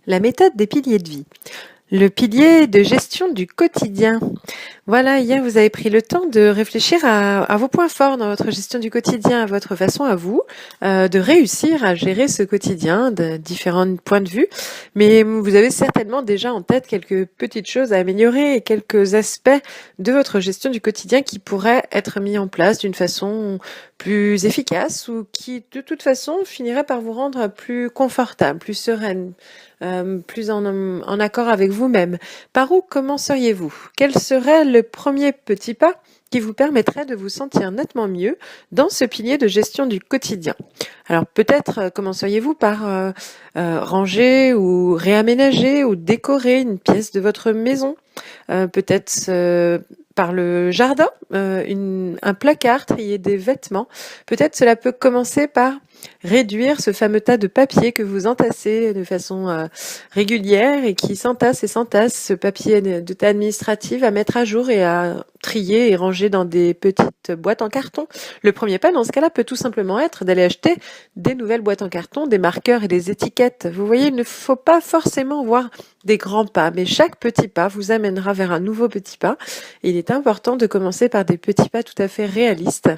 La méthode des piliers de vie. Le pilier de gestion du quotidien. Voilà, hier vous avez pris le temps de réfléchir à vos points forts dans votre gestion du quotidien, à votre façon à vous, de réussir à gérer ce quotidien de différents points de vue. Mais vous avez certainement déjà en tête quelques petites choses à améliorer et quelques aspects de votre gestion du quotidien qui pourraient être mis en place d'une façon plus efficace ou qui de toute façon finirait par vous rendre plus confortable, plus sereine, plus en accord avec vous-même. Par où commenceriez-vous? Quel serait le premier petit pas qui vous permettrait de vous sentir nettement mieux dans ce pilier de gestion du quotidien? Alors peut-être commenceriez-vous par ranger ou réaménager ou décorer une pièce de votre maison, peut-être par le jardin, un placard, trier des vêtements. Peut-être cela peut commencer par réduire ce fameux tas de papier que vous entassez de façon régulière et qui s'entasse et s'entasse, ce papier de tas administratif à mettre à jour et à trier et ranger dans des petites boîtes en carton. Le premier pas dans ce cas-là peut tout simplement être d'aller acheter des nouvelles boîtes en carton, des marqueurs et des étiquettes. Vous voyez, il ne faut pas forcément voir des grands pas, mais chaque petit pas vous amènera vers un nouveau petit pas. Il est important de commencer par des petits pas tout à fait réalistes.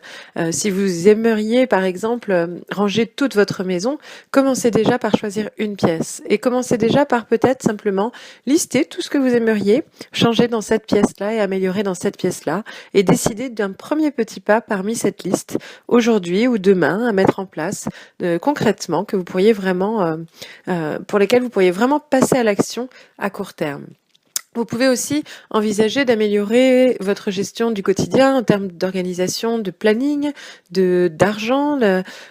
Si vous aimeriez, par exemple, ranger toute votre maison, commencez déjà par choisir une pièce et commencez déjà par peut-être simplement lister tout ce que vous aimeriez changer dans cette pièce-là et améliorer dans cette pièce-là et décider d'un premier petit pas parmi cette liste aujourd'hui ou demain à mettre en place concrètement que vous pourriez vraiment, pour lesquels vous pourriez vraiment passer à l'action à court terme. Vous pouvez aussi envisager d'améliorer votre gestion du quotidien en termes d'organisation, de planning, d'argent,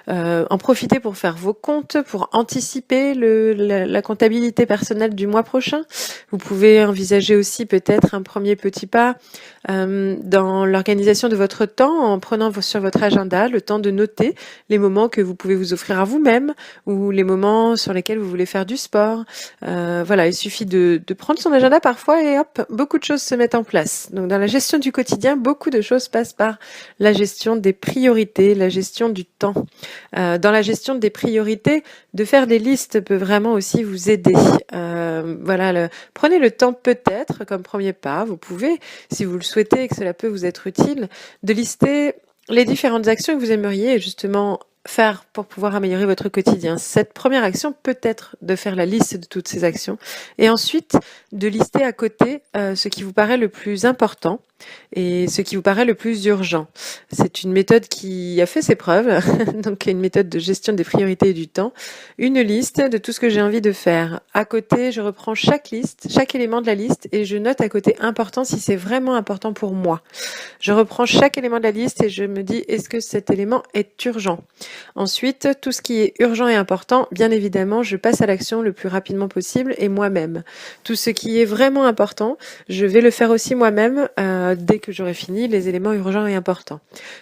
en profiter pour faire vos comptes, pour anticiper la comptabilité personnelle du mois prochain. Vous pouvez envisager aussi peut-être un premier petit pas dans l'organisation de votre temps en prenant sur votre agenda le temps de noter les moments que vous pouvez vous offrir à vous-même ou les moments sur lesquels vous voulez faire du sport. Voilà, il suffit de prendre son agenda parfois et hop, beaucoup de choses se mettent en place. Donc dans la gestion du quotidien, beaucoup de choses passent par la gestion des priorités, la gestion du temps. Dans la gestion des priorités, de faire des listes peut vraiment aussi vous aider. Voilà, prenez le temps peut-être comme premier pas. Vous pouvez, si vous le souhaitez et que cela peut vous être utile, de lister les différentes actions que vous aimeriez justement faire pour pouvoir améliorer votre quotidien. Cette première action peut être de faire la liste de toutes ces actions et ensuite de lister à côté ce qui vous paraît le plus important et ce qui vous paraît le plus urgent. C'est une méthode qui a fait ses preuves, donc une méthode de gestion des priorités et du temps. Une liste de tout ce que j'ai envie de faire. À côté, je reprends chaque liste, chaque élément de la liste et je note à côté important si c'est vraiment important pour moi. Je reprends chaque élément de la liste et je me dis est-ce que cet élément est urgent? Ensuite, tout ce qui est urgent et important, bien évidemment, je passe à l'action le plus rapidement possible et moi-même. Tout ce qui est vraiment important, je vais le faire aussi moi-même dès que j'aurai fini les éléments urgents et importants.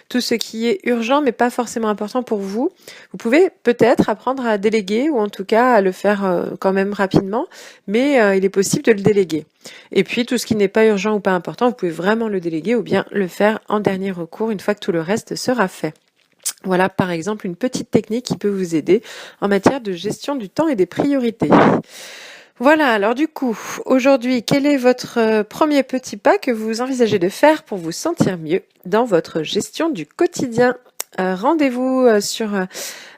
Tout ce qui est urgent mais pas forcément important pour vous, vous pouvez peut-être apprendre à déléguer ou en tout cas à le faire quand même rapidement, mais il est possible de le déléguer. Et puis tout ce qui n'est pas urgent ou pas important, vous pouvez vraiment le déléguer ou bien le faire en dernier recours une fois que tout le reste sera fait. Voilà par exemple une petite technique qui peut vous aider en matière de gestion du temps et des priorités. Voilà, alors du coup, aujourd'hui, quel est votre premier petit pas que vous envisagez de faire pour vous sentir mieux dans votre gestion du quotidien? Rendez-vous sur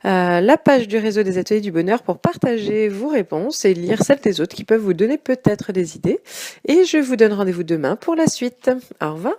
la page du réseau des ateliers du bonheur pour partager vos réponses et lire celles des autres qui peuvent vous donner peut-être des idées. Et je vous donne rendez-vous demain pour la suite. Au revoir.